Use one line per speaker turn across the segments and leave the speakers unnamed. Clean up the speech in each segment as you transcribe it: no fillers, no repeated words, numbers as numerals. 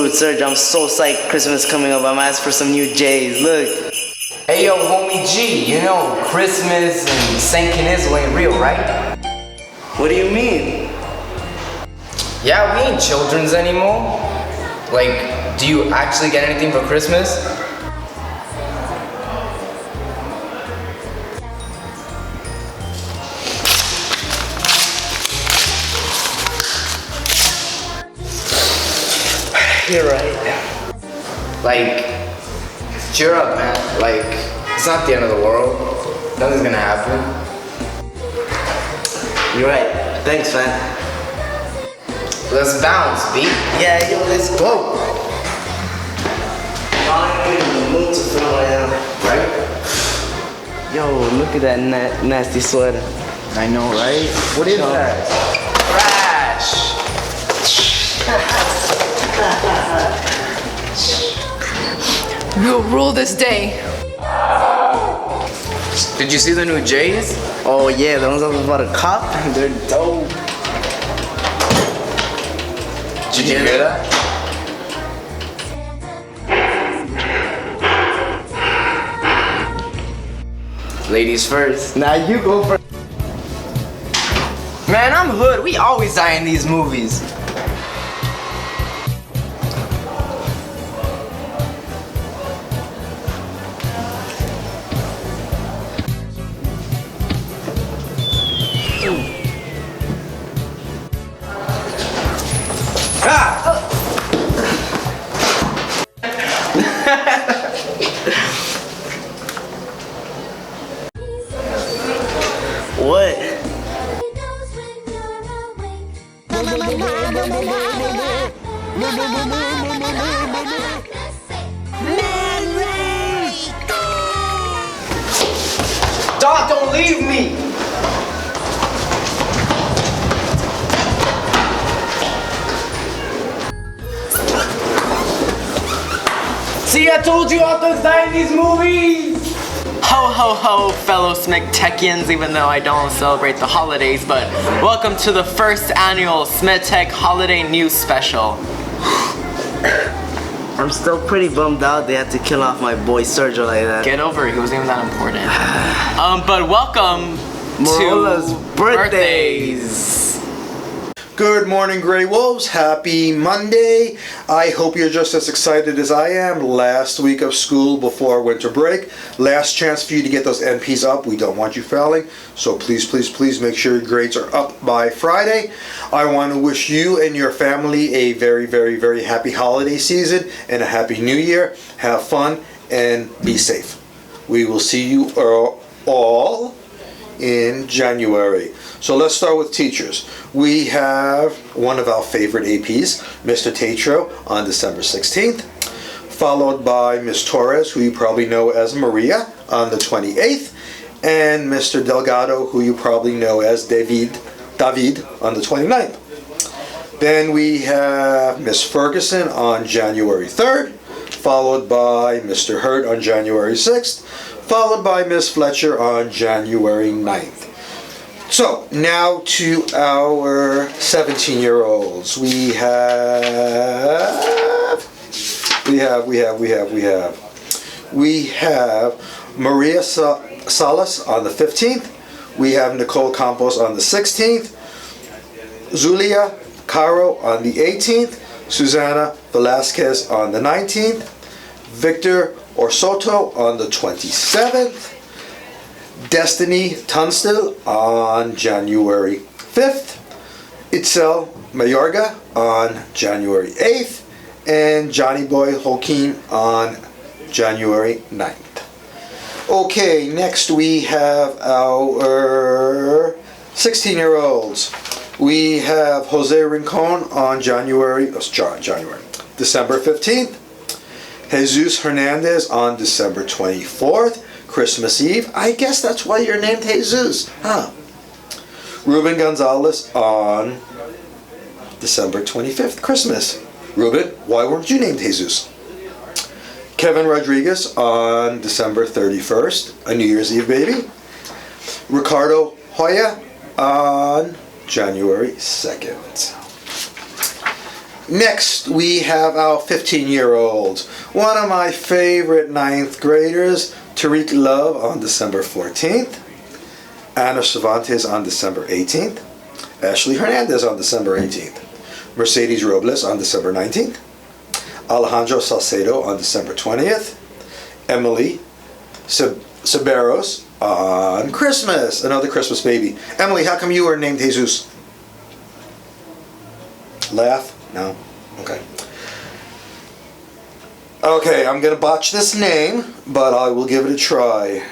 Dude, Serge, I'm so psyched. Christmas coming up. I'm asking for some new J's. Look.
Hey yo, homie G, you know Christmas and Saint Canizel ain't real, right?
What do you mean?
Yeah, we ain't children's anymore. Like, do you actually get anything for Christmas?
You're right.
Like, cheer up, man. Like, it's not the end of the world. Nothing's gonna happen.
You're right. Thanks, man.
Let's bounce, B.
Yeah, yo, let's go. I'm in the mood to film right now.
Right?
Yo, look at that nasty sweater.
I know, right? What is that? Trash!
We'll rule this day.
Did you see the new J's?
Oh yeah, the ones I was about to cop. They're dope.
Did you hear that? Ladies first.
Now you go first.
Man, I'm hood. We always die in these movies.
What?
Dog, don't leave me! See, I told you authors die in these movies!
Ho ho ho, fellow Smegtechians, even though I don't celebrate the holidays, but welcome to the first annual Smegtech Holiday News Special.
I'm still pretty bummed out they had to kill off my boy Sergio like that.
Get over it, he wasn't even that important. But welcome
Morola's
to
birthdays.
Good morning, Grey Wolves. Happy Monday. I hope you're just as excited as I am. Last week of school before winter break. Last chance for you to get those NPs up. We don't want you failing. So please, please, please make sure your grades are up by Friday. I want to wish you and your family a very, very, very happy holiday season and a happy new year. Have fun and be safe. We will see you all in January. So let's start with teachers. We have one of our favorite APs, Mr. Tatro, on December 16th, followed by Ms. Torres, who you probably know as Maria, on the 28th, and Mr. Delgado, who you probably know as David, on the 29th. Then we have Ms. Ferguson on January 3rd, followed by Mr. Hurt on January 6th, followed by Ms. Fletcher on January 9th. So, now to our 17-year-olds. We have Maria Salas on the 15th. We have Nicole Campos on the 16th. Zulia Caro on the 18th. Susana Velasquez on the 19th. Victor Orsoto on the 27th. Destiny Tunstall on January 5th, Itzel Mayorga on January 8th, and Johnny Boy Holkeen on January 9th. Okay, next we have our 16-year-olds. We have Jose Rincon on December 15th, Jesus Hernandez on December 24th, Christmas Eve. I guess that's why you're named Jesus, huh? Ruben Gonzalez on December 25th, Christmas. Ruben, why weren't you named Jesus? Kevin Rodriguez on December 31st, a New Year's Eve baby. Ricardo Hoya on January 2nd. Next, we have our 15-year-olds. One of my favorite 9th graders, Tariq Love on December 14th, Anna Cervantes on December 18th, Ashley Hernandez on December 18th, Mercedes Robles on December 19th, Alejandro Salcedo on December 20th, Emily Saberos on Christmas, another Christmas baby. Emily, how come you were named Jesus? Laugh? No? Okay. Okay, I'm gonna botch this name, but I will give it a try.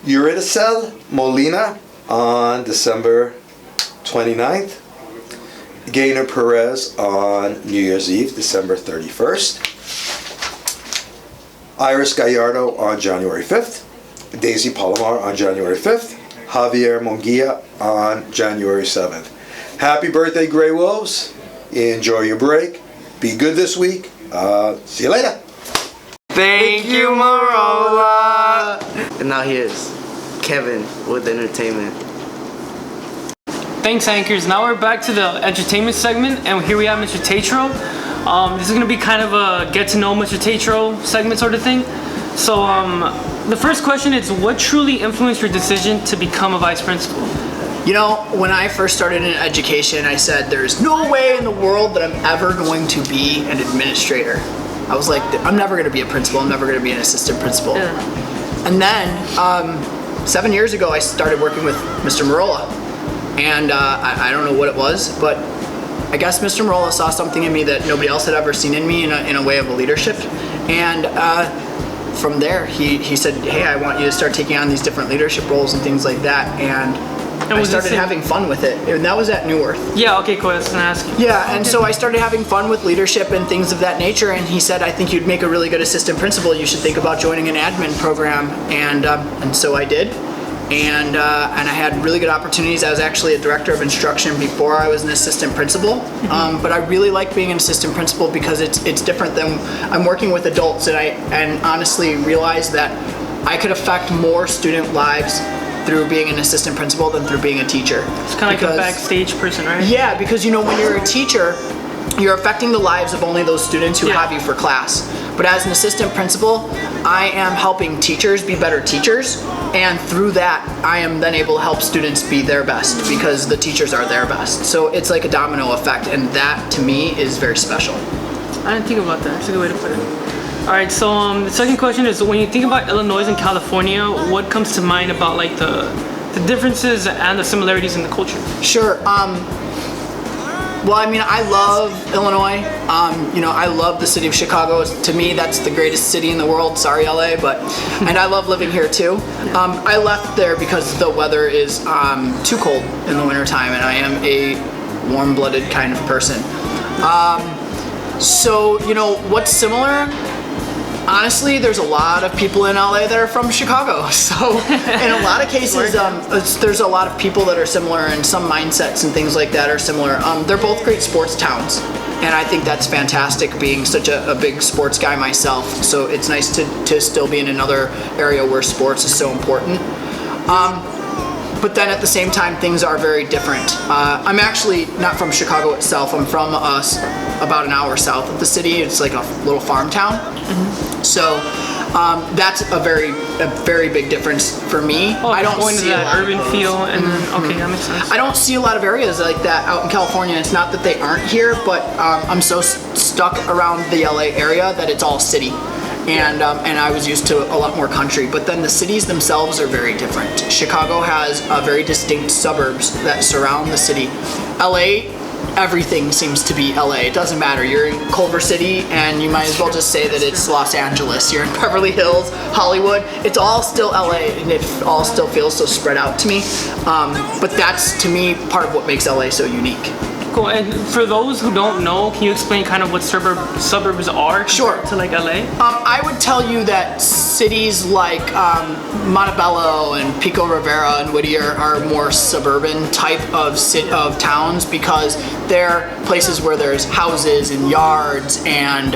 Eurydice Molina on December 29th. Gaynor Perez on New Year's Eve, December 31st. Iris Gallardo on January 5th. Daisy Palomar on January 5th. Javier Monguia on January 7th. Happy birthday, Grey Wolves. Enjoy your break. Be good this week. See you later.
Thank you, Marola.
And now here's Kevin with entertainment.
Thanks, anchors. Now we're back to the entertainment segment, and here we have Mr. Tatro. This is gonna be kind of a get to know Mr. Tatro segment sort of thing. So, the first question is, what truly influenced your decision to become a vice principal?
You know, when I first started in education, I said there's no way in the world that I'm ever going to be an administrator. I was like, I'm never going to be a principal. I'm never going to be an assistant principal.
Yeah.
And then 7 years ago, I started working with Mr. Marola. And I don't know what it was, but I guess Mr. Marola saw something in me that nobody else had ever seen in me in a way of a leadership. And from there, he said, hey, I want you to start taking on these different leadership roles and things like that. And I started having fun with it. And that was at Newarth.
Yeah, okay, cool. I was gonna ask you.
Yeah, and so I started having fun with leadership and things of that nature. And he said, I think you'd make a really good assistant principal. You should think about joining an admin program. And so I did. And I had really good opportunities. I was actually a director of instruction before I was an assistant principal. But I really like being an assistant principal because it's different than I'm working with adults, and honestly realized that I could affect more student lives through being an assistant principal than through being a teacher.
It's kind of like a backstage person, right?
Yeah, because you know, when you're a teacher, you're affecting the lives of only those students who have you for class. But as an assistant principal, I am helping teachers be better teachers, and through that, I am then able to help students be their best because the teachers are their best. So it's like a domino effect, and that to me is very special.
I didn't think about that. That's a good way to put it. All right, so the second question is, when you think about Illinois and California, what comes to mind about like the differences and the similarities in the culture?
Sure. Well, I mean, I love Illinois. You know, I love the city of Chicago. To me, that's the greatest city in the world. Sorry, LA, and I love living here too. I left there because the weather is too cold in the wintertime, and I am a warm-blooded kind of person. So, you know, what's similar? Honestly, there's a lot of people in LA that are from Chicago. So in a lot of cases, there's a lot of people that are similar, and some mindsets and things like that are similar. They're both great sports towns, and I think that's fantastic, being such a big sports guy myself. So it's nice to still be in another area where sports is so important. But then at the same time, things are very different. I'm actually not from Chicago itself. I'm from about an hour south of the city. It's like a little farm town. So that's a very big difference for me.
Oh,
I don't
going
see
to that urban feel, and okay, that makes sense.
I don't see a lot of areas like that out in California. It's not that they aren't here, but I'm so stuck around the LA area that it's all city. And I was used to a lot more country, but then the cities themselves are very different. Chicago has very distinct suburbs that surround the city. LA, everything seems to be LA. It doesn't matter. You're in Culver City, and you might as well just say that it's Los Angeles. You're in Beverly Hills, Hollywood. It's all still LA, and it all still feels so spread out to me. But that's, to me, part of what makes LA so unique.
Cool. And for those who don't know, can you explain kind of what suburbs are?
Sure.
To like LA?
I would tell you that cities like Montebello and Pico Rivera and Whittier are more suburban type of towns, because they're places where there's houses and yards, and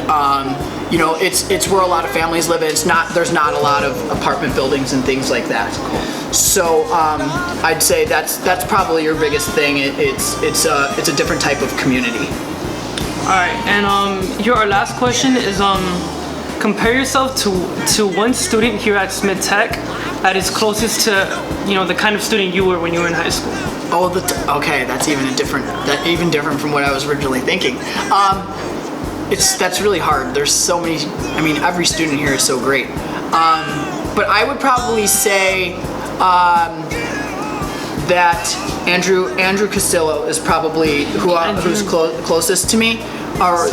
you know, it's where a lot of families live, and there's not a lot of apartment buildings and things like that. So I'd say that's probably your biggest thing. It's a different type of community.
Alright, and here our last question is compare yourself to one student here at Smith Tech that is closest to, you know, the kind of student you were when you were in high school.
Oh, okay, that's even different from what I was originally thinking. That's really hard. There's so many. I mean, every student here is so great. But I would probably say that Andrew Castillo is probably who's closest to me. Or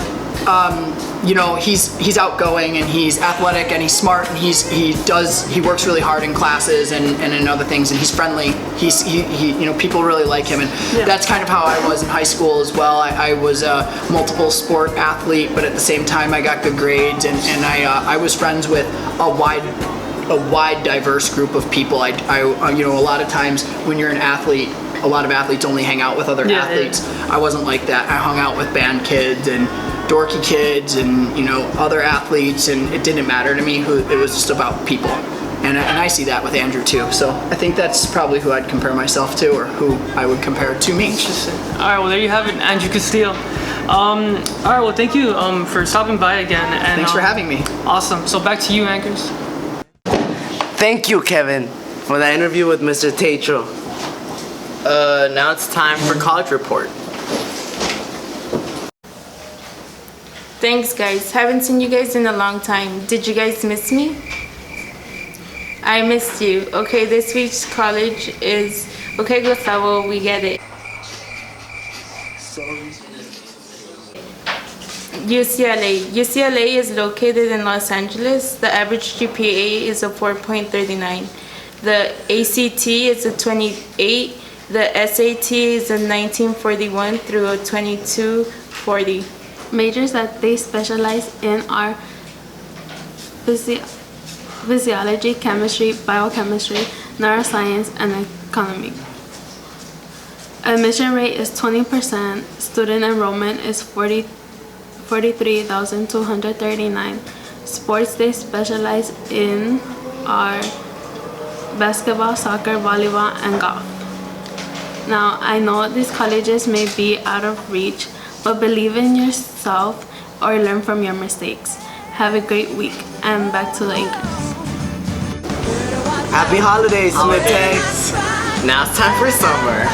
you know, he's outgoing and he's athletic and he's smart and he works really hard in classes and in other things, and he's friendly. He you know, people really like him, and that's kind of how I was in high school as well. I was a multiple sport athlete, but at the same time I got good grades, and I was friends with a wide diverse group of people. I you know, a lot of times when you're an athlete, a lot of athletes only hang out with other athletes. I wasn't like that. I hung out with band kids and dorky kids and, you know, other athletes, and it didn't matter to me who. It was just about people, and I see that with Andrew too. So I think that's probably who I'd compare myself to, or who I would compare to me.
Interesting. All right, well there you have it, Andrew Castillo. All right, well thank you for stopping by again. And
thanks for having me.
Awesome. So back to you, anchors.
Thank you, Kevin, for that interview with Mr. Tatro.
Now it's time for College Report.
Thanks, guys. Haven't seen you guys in a long time. Did you guys miss me? I missed you. Okay, this week's college is... Okay, Gustavo, we get it. UCLA. UCLA is located in Los Angeles. The average GPA is a 4.39. The ACT is a 28. The SAT is a 1941 through a 2240.
Majors that they specialize in are physiology, chemistry, biochemistry, neuroscience, and economy. Admission rate is 20%. Student enrollment is 43,239. Sports they specialize in are basketball, soccer, volleyball, and golf. Now, I know these colleges may be out of reach, but believe in yourself or learn from your mistakes. Have a great week, and back to the anchors.
Happy holidays, Smith Tech.
Now it's time for summer.